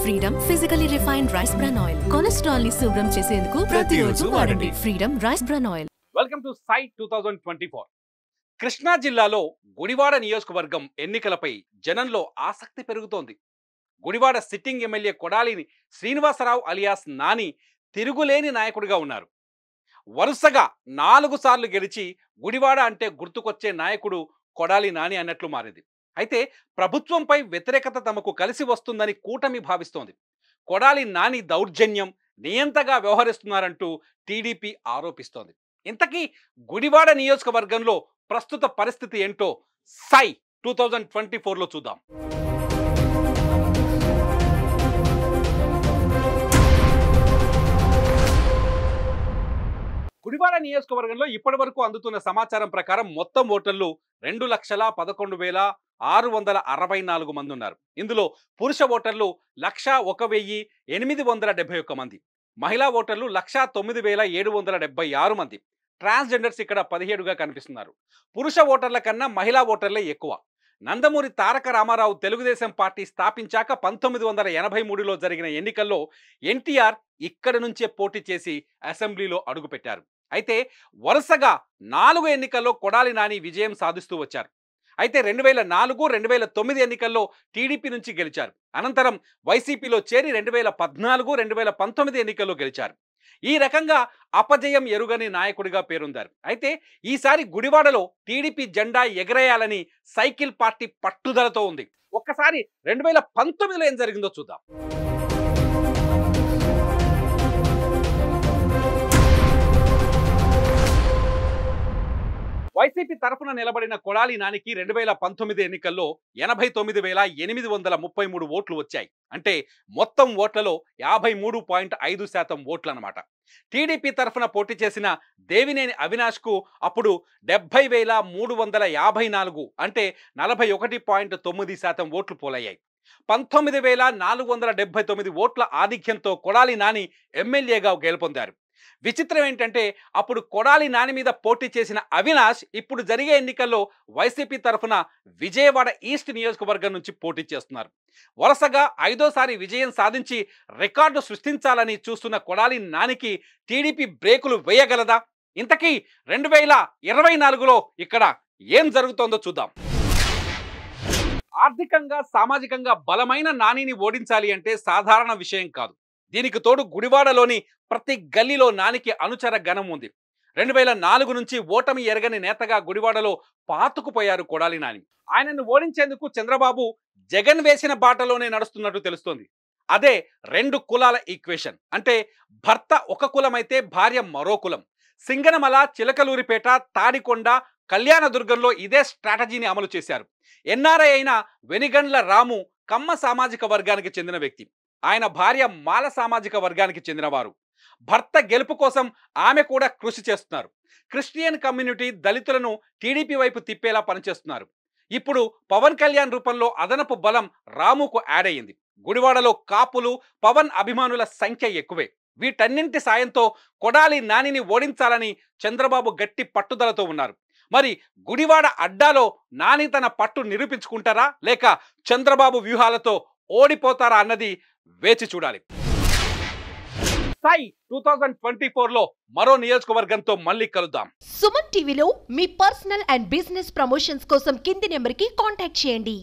Freedom physically refined rice bran oil cholesterol ని శుభ్రం చేసేందుకు ప్రతిరోజు వాడండి freedom rice bran oil. Welcome to site 2024. Krishna జిల్లాలో గుడివాడ నియోజకవర్గం ఎన్నికలపై జనంలో ఆసక్తి పెరుగుతోంది. Gudivada sitting MLA Kodali Srinivasa Rao alias Nani తిరుగులేని నాయకుడిగా ఉన్నారు. వరుసగా 4 సార్లు గెలిచి గుడివాడ అంటే గుర్తుకొచ్చే నాయకుడు కొడాలి నాని అన్నట్లు మారింది. అయితే ప్రభుత్వంపై వ్యతిరేకత తమకు కలిసి వస్తుందని కూటమి భావిస్తోంది. కొడాలి నాని దౌర్జన్యం, నియంతగా వ్యవహరిస్తున్నారంటూ టీడీపీ ఆరోపిస్తోంది. ఇంతకీ గుడివాడ నియోజకవర్గంలో ప్రస్తుత పరిస్థితి ఏంటో సై 2024లో చూద్దాం. గుడివాడ నియోజకవర్గంలో ఇప్పటి వరకు అందుతున్న సమాచారం ప్రకారం మొత్తం ఓటర్లు 2,11,664 మంది ఉన్నారు. ఇందులో పురుష ఓటర్లు 1,01,871 మంది, మహిళా ఓటర్లు 1,09,776 మంది, ట్రాన్స్జెండర్స్ ఇక్కడ 17గా కనిపిస్తున్నారు. పురుష ఓటర్ల కన్నా మహిళా ఓటర్లే ఎక్కువ. నందమూరి తారక రామారావు తెలుగుదేశం పార్టీ స్థాపించాక 1983లో జరిగిన ఎన్నికల్లో ఎన్టీఆర్ ఇక్కడి నుంచే పోటీ చేసి అసెంబ్లీలో అడుగుపెట్టారు. అయితే వరుసగా 4 ఎన్నికల్లో కొడాలి నాని విజయం సాధిస్తూ వచ్చారు. అయితే 2004, 2009 ఎన్నికల్లో టీడీపీ నుంచి గెలిచారు. అనంతరం వైసీపీలో చేరి 2014, 2019 ఎన్నికల్లో గెలిచారు. ఈ రకంగా అపజయం ఎరుగని నాయకుడిగా పేరొందారు. అయితే ఈసారి గుడివాడలో టీడీపీ జెండా ఎగరేయాలని సైకిల్ పార్టీ పట్టుదలతో ఉంది. ఒక్కసారి 2019లో ఏం జరిగిందో చూద్దాం. వైసీపీ తరఫున నిలబడిన కొడాలి నానికి 2019 ఎన్నికల్లో 89,833 ఓట్లు వచ్చాయి. అంటే మొత్తం ఓట్లలో 53.5% ఓట్లు అన్నమాట. టీడీపీ తరఫున పోటీ చేసిన దేవినేని అవినాష్కు అప్పుడు 70,354 అంటే 41.9% ఓట్లు పోలయ్యాయి. 19,479 ఓట్ల ఆధిక్యంతో కొడాలి నాని ఎమ్మెల్యేగా గెలుపొందారు. విచిత్రం ఏంటంటే అప్పుడు కొడాలి నాని మీద పోటీ చేసిన అవినాష్ ఇప్పుడు జరిగే ఎన్నికల్లో వైసీపీ తరఫున విజయవాడ ఈస్ట్ నియోజకవర్గం నుంచి పోటీ చేస్తున్నారు. వరుసగా 5వ విజయం సాధించి రికార్డు సృష్టించాలని చూస్తున్న కొడాలి నానికి టీడీపీ బ్రేకులు వేయగలదా? ఇంతకీ 2024లో ఇక్కడ ఏం జరుగుతోందో చూద్దాం. ఆర్థికంగా, సామాజికంగా బలమైన నానిని ఓడించాలి అంటే సాధారణ విషయం కాదు. దీనికి తోడు గుడివాడలోని ప్రతి గల్లీలో నానికి అనుచర గణం ఉంది. 2004 నుంచి ఓటమి ఎరగని నేతగా గుడివాడలో పాతుకుపోయారు కొడాలి నాని. ఆయనను ఓడించేందుకు చంద్రబాబు జగన్ వేసిన బాటలోనే నడుస్తున్నట్టు తెలుస్తోంది. అదే 2 కులాల ఈక్వేషన్. అంటే భర్త ఒక కులమైతే భార్య మరో కులం. సింగనమల, చిలకలూరిపేట, తాడికొండ, కళ్యాణదుర్గంలో ఇదే స్ట్రాటజీని అమలు చేశారు. ఎన్ఆర్ఐ అయిన వెనిగండ్ల రాము కమ్మ సామాజిక వర్గానికి చెందిన వ్యక్తి. ఆయన భార్య మాల సామాజిక వర్గానికి చెందినవారు. భర్త గెలుపు కోసం ఆమె కూడా కృషి చేస్తున్నారు. క్రిస్టియన్ కమ్యూనిటీ, దళితులను టీడీపీ వైపు తిప్పేలా పనిచేస్తున్నారు. ఇప్పుడు పవన్ కళ్యాణ్ రూపంలో అదనపు బలం రాముకు యాడ్ అయ్యింది. గుడివాడలో కాపులు, పవన్ అభిమానుల సంఖ్య ఎక్కువే. వీటన్నింటి సాయంతో కొడాలి నానిని ఓడించాలని చంద్రబాబు గట్టి పట్టుదలతో ఉన్నారు. మరి గుడివాడ అడ్డాలో నాని తన పట్టు నిరూపించుకుంటారా, లేక చంద్రబాబు వ్యూహాలతో ఓడిపోతారా అన్నది వేచి చూడాలి. సై 2024లో మరో నియోజకవర్గంతో మళ్ళీ కలుద్దాం. సుమన్ టీవీలో మీ పర్సనల్ అండ్ బిజినెస్ ప్రమోషన్స్ కోసం కింది నెంబర్కి కాంటాక్ట్ చేయండి.